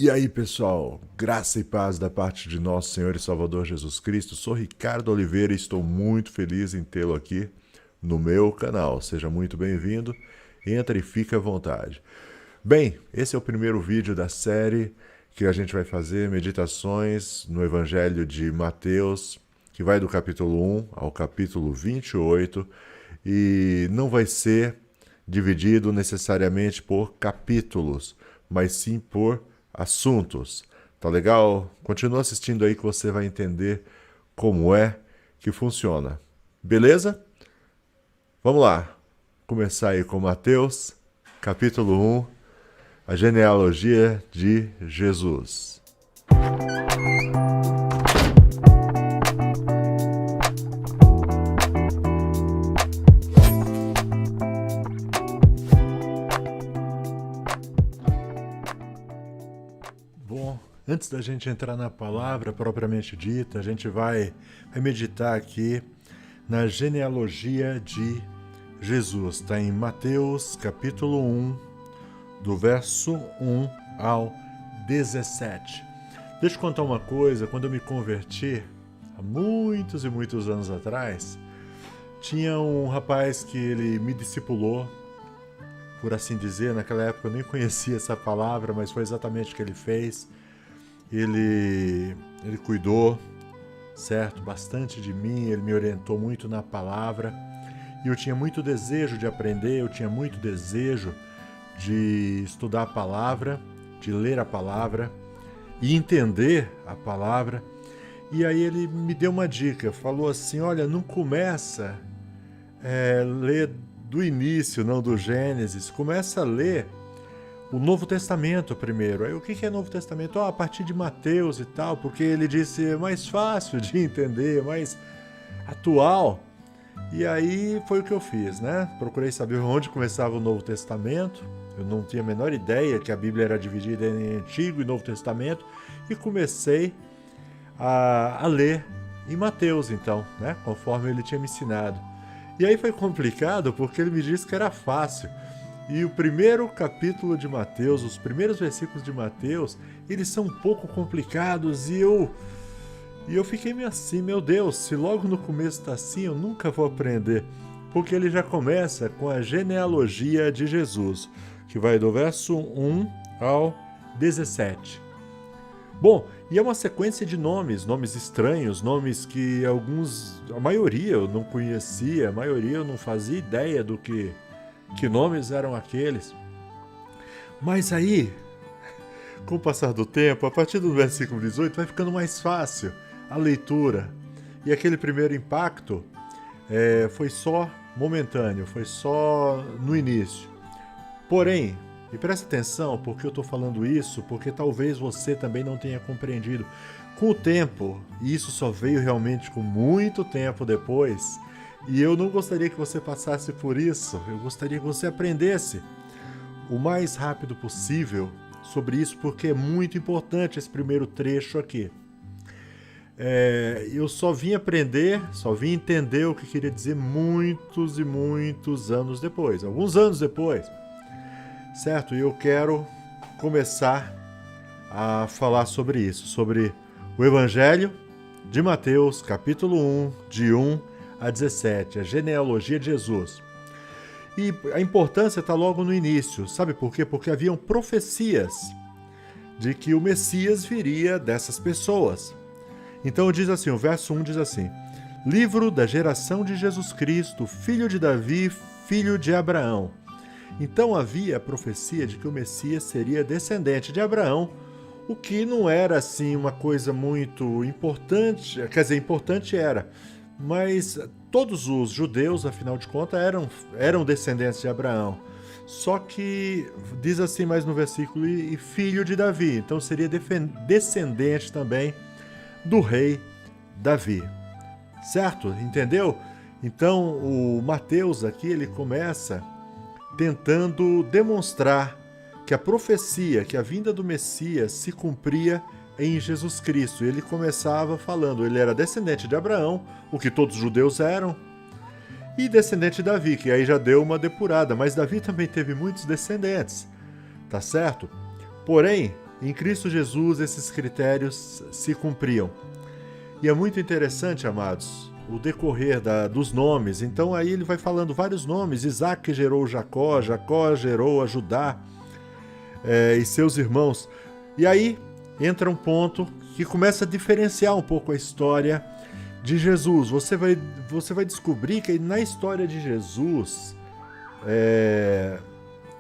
E aí, pessoal, graça e paz da parte de nosso Senhor e Salvador Jesus Cristo. Sou Ricardo Oliveira e estou muito feliz em tê-lo aqui no meu canal. Seja muito bem-vindo, entra e fica à vontade. Bem, esse é o primeiro vídeo da série que a gente vai fazer, meditações no Evangelho de Mateus, que vai do capítulo 1 ao capítulo 28, e não vai ser dividido necessariamente por capítulos, mas sim por assuntos. Tá legal? Continua assistindo aí que você vai entender como é que funciona. Beleza? Vamos lá. Começar aí com Mateus, capítulo 1, a genealogia de Jesus. Bom, antes da gente entrar na palavra propriamente dita, a gente vai meditar aqui na genealogia de Jesus. Está em Mateus, capítulo 1, do verso 1 ao 17. Deixa eu contar uma coisa. Quando eu me converti, há muitos e muitos anos atrás, tinha um rapaz que ele me discipulou, por assim dizer. Naquela época eu nem conhecia essa palavra, mas foi exatamente o que ele fez. Ele cuidou, certo, bastante de mim, ele me orientou muito na palavra, e eu tinha muito desejo de aprender, eu tinha muito desejo de estudar a palavra, de ler a palavra e entender a palavra. E aí ele me deu uma dica, falou assim: olha, não começa ler do início, não do Gênesis, começa a ler o Novo Testamento primeiro. Aí o que é Novo Testamento? A partir de Mateus e tal, porque ele disse é mais fácil de entender, mais atual. E aí foi o que eu fiz, né? Procurei saber onde começava o Novo Testamento. Eu não tinha a menor ideia que a Bíblia era dividida em Antigo e Novo Testamento. E comecei a ler em Mateus, então, né? Conforme ele tinha me ensinado. E aí foi complicado porque ele me disse que era fácil. E o primeiro capítulo de Mateus, os primeiros versículos de Mateus, eles são um pouco complicados e eu fiquei meio assim, meu Deus, se logo no começo está assim, eu nunca vou aprender. Porque ele já começa com a genealogia de Jesus, que vai do verso 1 ao 17. Bom, e é uma sequência de nomes estranhos, nomes que a maioria eu não conhecia, a maioria eu não fazia ideia do que nomes eram aqueles. Mas aí, com o passar do tempo, a partir do versículo 18, vai ficando mais fácil a leitura. E aquele primeiro impacto foi só momentâneo, foi só no início. Porém, e presta atenção, porque eu estou falando isso, porque talvez você também não tenha compreendido. Com o tempo, e isso só veio realmente com muito tempo depois, e eu não gostaria que você passasse por isso, eu gostaria que você aprendesse o mais rápido possível sobre isso, porque é muito importante esse primeiro trecho aqui. Eu só vim aprender, só vim entender o que queria dizer muitos e muitos anos depois, alguns anos depois, certo? E eu quero começar a falar sobre isso, sobre o Evangelho de Mateus, capítulo 1, de 1 a 17, a genealogia de Jesus. E a importância está logo no início, sabe por quê? Porque haviam profecias de que o Messias viria dessas pessoas. Então diz assim, o verso 1 diz assim: livro da geração de Jesus Cristo, filho de Davi, filho de Abraão. Então havia a profecia de que o Messias seria descendente de Abraão, o que não era assim uma coisa muito importante, quer dizer, importante era, mas todos os judeus, afinal de contas, eram descendentes de Abraão. Só que diz assim mais no versículo, e filho de Davi, então seria descendente também do rei Davi. Certo? Entendeu? Então o Mateus aqui, ele começa tentando demonstrar que a profecia, que a vinda do Messias se cumpria em Jesus Cristo. Ele começava falando, ele era descendente de Abraão, o que todos os judeus eram, e descendente de Davi, que aí já deu uma depurada, mas Davi também teve muitos descendentes, tá certo? Porém, Em Cristo Jesus, esses critérios se cumpriam. E é muito interessante, amados, o decorrer dos nomes. Então aí ele vai falando vários nomes. Isaac gerou Jacó, Jacó gerou a Judá e seus irmãos. E aí entra um ponto que começa a diferenciar um pouco a história de Jesus. Você vai descobrir que na história de Jesus...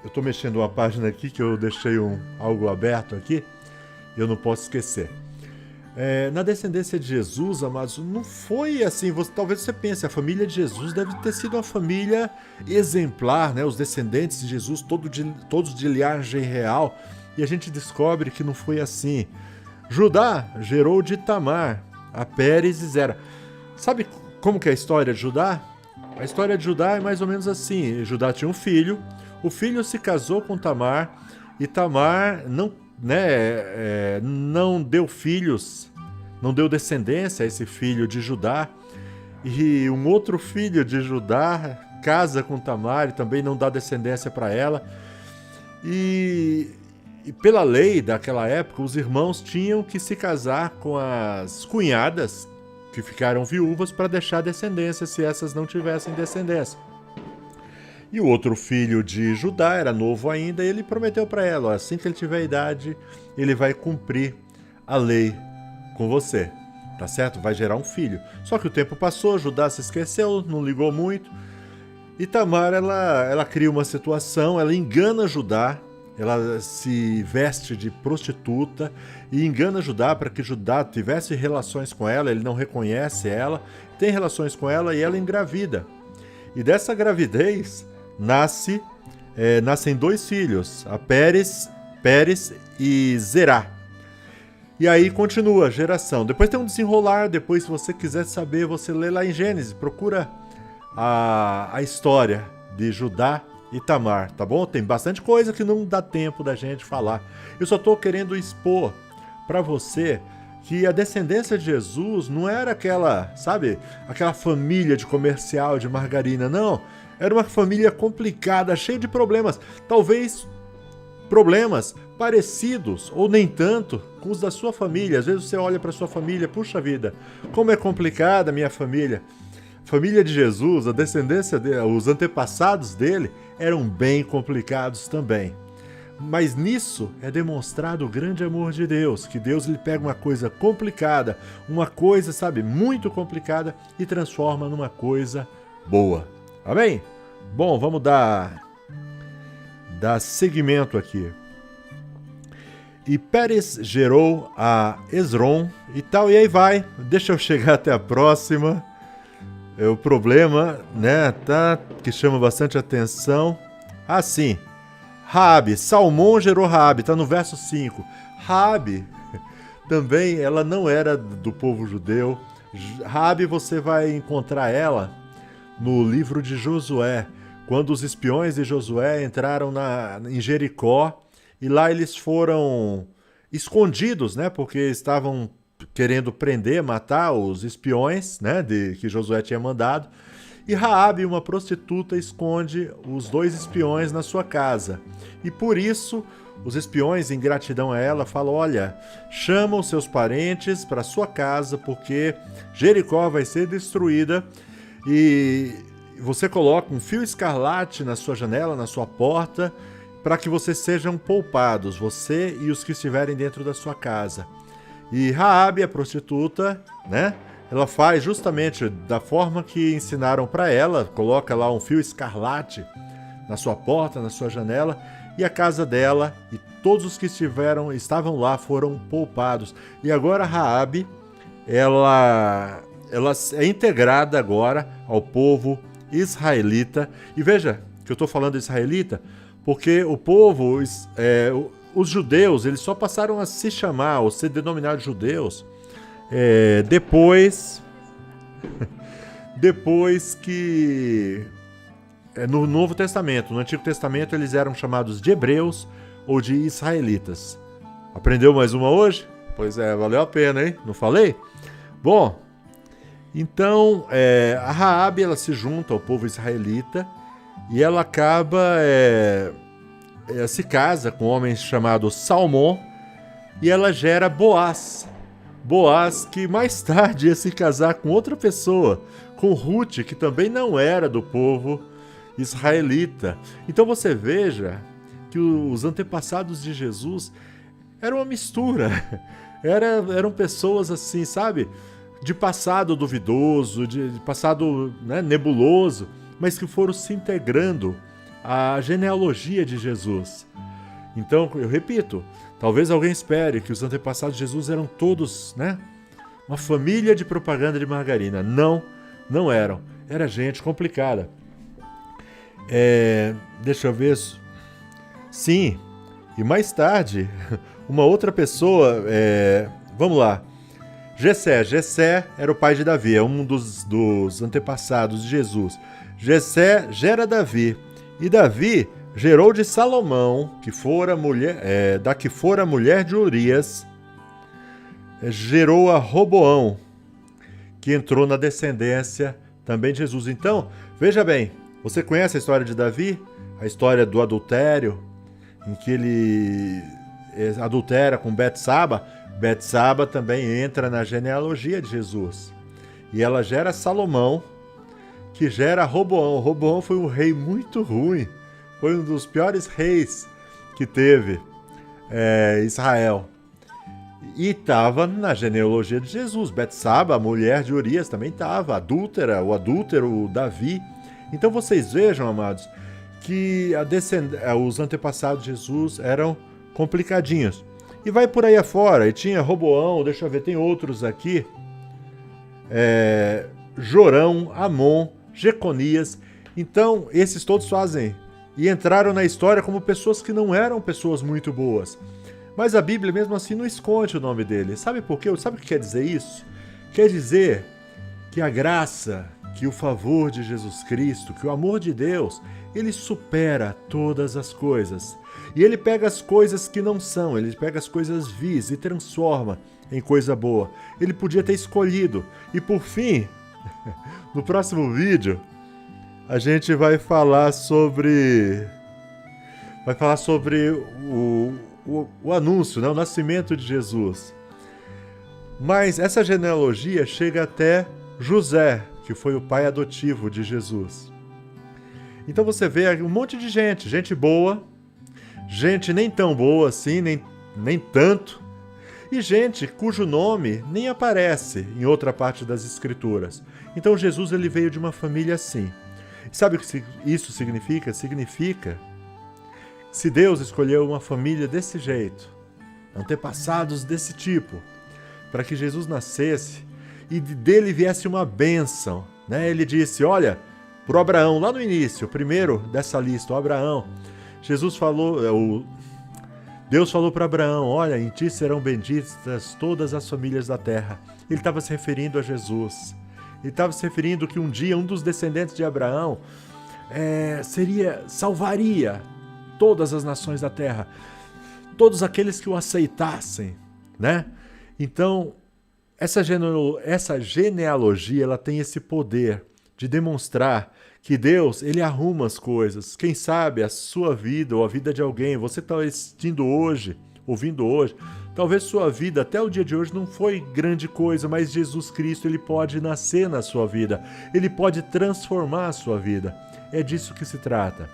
eu estou mexendo uma página aqui que eu deixei algo aberto aqui. Eu não posso esquecer. Na descendência de Jesus, amados, não foi assim. Talvez você pense, a família de Jesus deve ter sido uma família exemplar, né? Os descendentes de Jesus, todos de linhagem real. E a gente descobre que não foi assim. Judá gerou de Tamar a Pérez e Zera. Sabe como que é a história de Judá? A história de Judá é mais ou menos assim. Judá tinha um filho, o filho se casou com Tamar, e Tamar não deu filhos, não deu descendência a esse filho de Judá, e um outro filho de Judá casa com Tamar e também não dá descendência para ela. E pela lei daquela época, os irmãos tinham que se casar com as cunhadas que ficaram viúvas para deixar descendência se essas não tivessem descendência. E o outro filho de Judá era novo ainda, e ele prometeu para ela, assim que ele tiver idade, ele vai cumprir a lei com você, tá certo? Vai gerar um filho. Só que o tempo passou, Judá se esqueceu, não ligou muito, e Tamar, ela cria uma situação, ela engana Judá, ela se veste de prostituta e engana Judá para que Judá tivesse relações com ela, ele não reconhece ela, tem relações com ela e ela engravida. E dessa gravidez nascem dois filhos, a Pérez e Zerá. E aí continua a geração. Depois tem um desenrolar, depois se você quiser saber, você lê lá em Gênesis, procura a história de Judá e Tamar, tá bom? Tem bastante coisa que não dá tempo da gente falar. Eu só estou querendo expor para você que a descendência de Jesus não era aquela família de comercial de margarina, não. Era uma família complicada, cheia de problemas. Talvez problemas parecidos, ou nem tanto, com os da sua família. Às vezes você olha para sua família, puxa vida, como é complicada a minha família. Família de Jesus, a descendência dele, os antepassados dele eram bem complicados também. Mas nisso é demonstrado o grande amor de Deus, que Deus lhe pega uma coisa complicada, uma coisa, muito complicada e transforma numa coisa boa. Amém? Bom, vamos dar seguimento aqui. E Pérez gerou a Esrom e tal, e aí vai. Deixa eu chegar até a próxima. É o problema, né, que chama bastante atenção. Sim. Raabe, Salmão gerou Raabe, está no verso 5. Raabe também, ela não era do povo judeu. Raabe, você vai encontrar ela no livro de Josué, quando os espiões de Josué entraram em Jericó, e lá eles foram escondidos, né, porque estavam querendo prender, matar os espiões, né, que Josué tinha mandado. E Raabe, uma prostituta, esconde os dois espiões na sua casa. E por isso, os espiões, em gratidão a ela, falam: olha, chama os seus parentes para sua casa, porque Jericó vai ser destruída, e você coloca um fio escarlate na sua janela, na sua porta, para que vocês sejam poupados, você e os que estiverem dentro da sua casa. E Raabe, a prostituta, né? Ela faz justamente da forma que ensinaram para ela, coloca lá um fio escarlate na sua porta, na sua janela, e a casa dela e todos os que estavam lá foram poupados. E agora Raabe, ela é integrada agora ao povo israelita. E veja que eu estou falando israelita, porque o povo, os judeus, eles só passaram a se chamar ou ser denominados judeus depois que no Novo Testamento. No Antigo Testamento eles eram chamados de hebreus ou de israelitas. Aprendeu mais uma hoje? Pois é, valeu a pena, hein? Não falei? Bom, então a Raabe, ela se junta ao povo israelita e ela acaba se casa com um homem chamado Salmão. e ela gera Boaz. Boaz que mais tarde ia se casar com outra pessoa, com Ruth, que também não era do povo israelita. Então você veja que os antepassados de Jesus eram uma mistura. Eram pessoas assim, sabe? De passado duvidoso, de passado, né, nebuloso, mas que foram se integrando à genealogia de Jesus. Então, eu repito, talvez alguém espere que os antepassados de Jesus eram todos, né, uma família de propaganda de margarina. Não, não eram. Era gente complicada. Deixa eu ver. Sim, e mais tarde, uma outra pessoa, vamos lá, Jessé era o pai de Davi, é um dos antepassados de Jesus. Jessé gera Davi, e Davi gerou de Salomão, que fora mulher de Urias, gerou a Roboão, que entrou na descendência também de Jesus. Então, veja bem, você conhece a história de Davi? A história do adultério, em que ele adultera com Betsaba. Betsaba também entra na genealogia de Jesus. E ela gera Salomão, que gera Roboão. Roboão foi um rei muito ruim. Foi um dos piores reis que teve Israel. E estava na genealogia de Jesus. Betsaba, a mulher de Urias, também estava. O adúltero Davi. Então vocês vejam, amados, que os antepassados de Jesus eram complicadinhos. E vai por aí afora. E tinha Roboão, deixa eu ver, tem outros aqui. Jorão, Amon, Jeconias. Então, esses todos fazem e entraram na história como pessoas que não eram pessoas muito boas. Mas a Bíblia, mesmo assim, não esconde o nome deles. Sabe por quê? Sabe o que quer dizer isso? Quer dizer que a graça, que o favor de Jesus Cristo, que o amor de Deus, ele supera todas as coisas. E ele pega as coisas que não são, ele pega as coisas vis e transforma em coisa boa. Ele podia ter escolhido. E por fim, no próximo vídeo, a gente vai falar sobre o anúncio, né? O nascimento de Jesus. Mas essa genealogia chega até José, que foi o pai adotivo de Jesus. Então você vê um monte de gente boa, gente nem tão boa assim, nem tanto, e gente cujo nome nem aparece em outra parte das Escrituras. Então Jesus ele veio de uma família assim. Sabe o que isso significa? Significa se Deus escolheu uma família desse jeito, antepassados desse tipo, para que Jesus nascesse e dele viesse uma bênção, né? Ele disse, olha, para Abraão, lá no início, o primeiro dessa lista, o Abraão, Deus falou para Abraão, olha, em ti serão benditas todas as famílias da terra. Ele estava se referindo a Jesus. Ele estava se referindo que um dia um dos descendentes de Abraão salvaria todas as nações da terra, todos aqueles que o aceitassem, né? Então, essa genealogia ela tem esse poder de demonstrar que Deus, ele arruma as coisas. Quem sabe a sua vida ou a vida de alguém, você está assistindo hoje, ouvindo hoje, talvez sua vida até o dia de hoje não foi grande coisa, mas Jesus Cristo, ele pode nascer na sua vida, ele pode transformar a sua vida. É disso que se trata.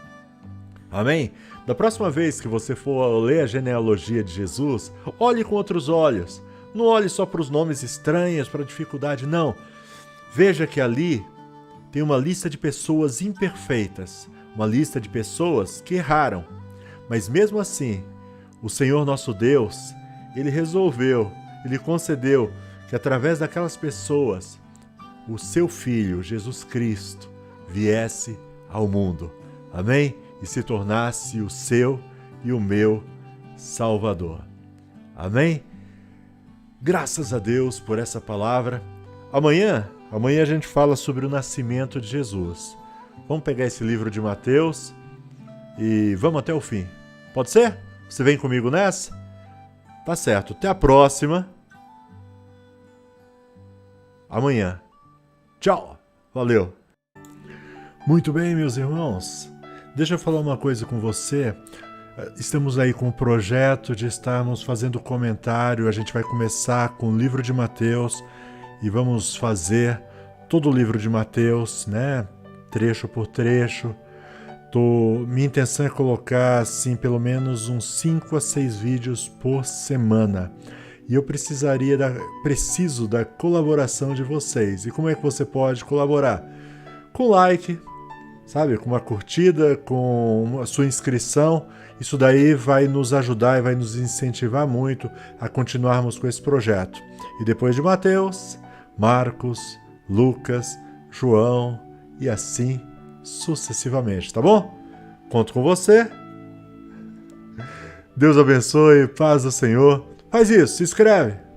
Amém? Da próxima vez que você for ler a genealogia de Jesus, olhe com outros olhos. Não olhe só para os nomes estranhos, para a dificuldade, não. Veja que ali tem uma lista de pessoas imperfeitas, uma lista de pessoas que erraram. Mas mesmo assim, o Senhor nosso Deus, ele resolveu, ele concedeu que através daquelas pessoas, o seu Filho, Jesus Cristo, viesse ao mundo. Amém? E se tornasse o seu e o meu Salvador. Amém? Graças a Deus por essa palavra. Amanhã a gente fala sobre o nascimento de Jesus. Vamos pegar esse livro de Mateus e vamos até o fim. Pode ser? Você vem comigo nessa? Tá certo. Até a próxima. Amanhã. Tchau. Valeu. Muito bem, meus irmãos. Deixa eu falar uma coisa com você. Estamos aí com o projeto de estarmos fazendo comentário. A gente vai começar com o livro de Mateus e vamos fazer todo o livro de Mateus, né? Trecho por trecho. Minha intenção é colocar assim pelo menos uns 5 a 6 vídeos por semana. E eu preciso da colaboração de vocês. E como é que você pode colaborar? Com like, sabe? Com uma curtida, com a sua inscrição. Isso daí vai nos ajudar e vai nos incentivar muito a continuarmos com esse projeto. E depois de Mateus, Marcos, Lucas, João e assim sucessivamente, tá bom? Conto com você. Deus abençoe, paz do Senhor. Faz isso, se inscreve.